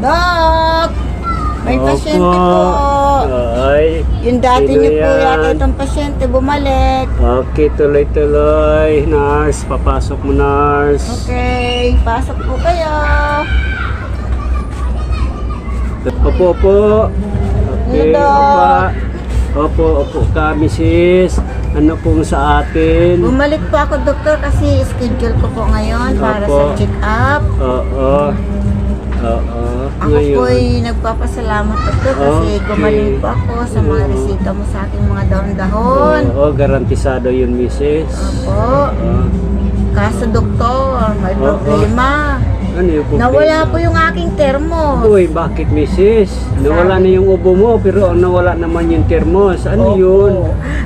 Dok! May Opo. pasyente po. Ay, Yung dati sino niyo po yan? yata itong pasyente bumalik. Okay, tuloy-tuloy. Nurse, papasok mo, nurse. Okay, pasok po kayo. Opo, opo. Okay, Hello, Doc. Opo, opo ka, Mrs. Ano pong sa atin? Bumalik po ako, doktor, kasi schedule ko po ngayon para Opo. sa check-up. Oo. Oo. Ako po ay nagpapasalamat, doktor, kasi Okay. gumaling po ako sa mga Oo. resita mo sa aking mga dahon-dahon. Oo, garantisado yun, Mrs. Opo. Oo. Kaso, doktor, may Oo. problema. Ano yung problema? Nawala po yung aking termos. Uy, bakit, Mrs.? Nawala na yung ubo mo, pero nawala naman yung termos. Ano Opo. yun?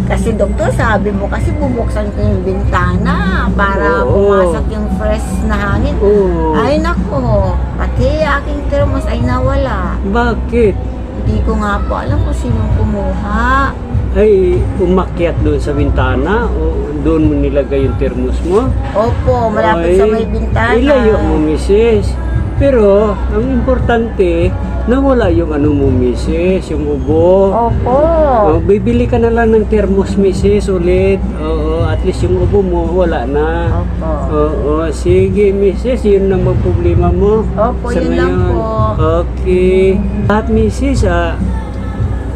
Kasi doktor, sabi mo kasi bubuksan ko yung bintana para Oo. pumasok yung fresh na hangin. Oo. Ay nako, pati aking termos ay nawala. Bakit? Hindi ko nga po alam kung sinong kumuha. Ay, umakyat doon sa bintana o doon mo nilagay yung termos mo? Opo, malapit sa may bintana. Ilayo mo, Mrs. Pero, ang importante, nawala yung ano mo, Mrs. Yung ubo. Opo. Oh, bibili ka na lang ng termos, Mrs. ulit. Oo, at least yung ubo mo, wala na. Opo. Oo, sige, Mrs. Yun na problema mo. Opo, sa yun lang ngayon. po. Okay. At Mrs.,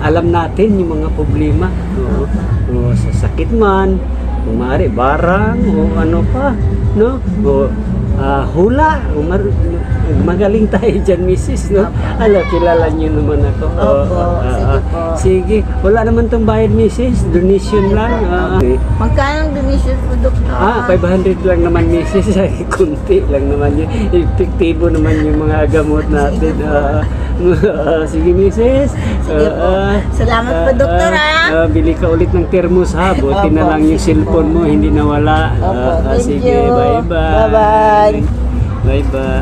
alam natin yung mga problema. Oo. Oo, sa sakit man, kumari barang, o ano pa, no? O hula, o magaling tayo dyan, Mrs., no? Alam, kilala niyo naman ako. Opo, sige po. Sige, wala naman tong bayad, Mrs. Donation lang. Magkano ang donation po, doktor? 500 lang naman, Mrs. Ay, kunti lang naman yun. Epektibo naman yung mga gamot natin. Sige, Mrs. Sige po. Salamat po, doktor, ha? Bili ka ulit ng termos, ha? Buti na Opo, lang yung sige cellphone mo, hindi nawala. Opo, thank Sige, you. bye-bye. Bye-bye. Bye-bye.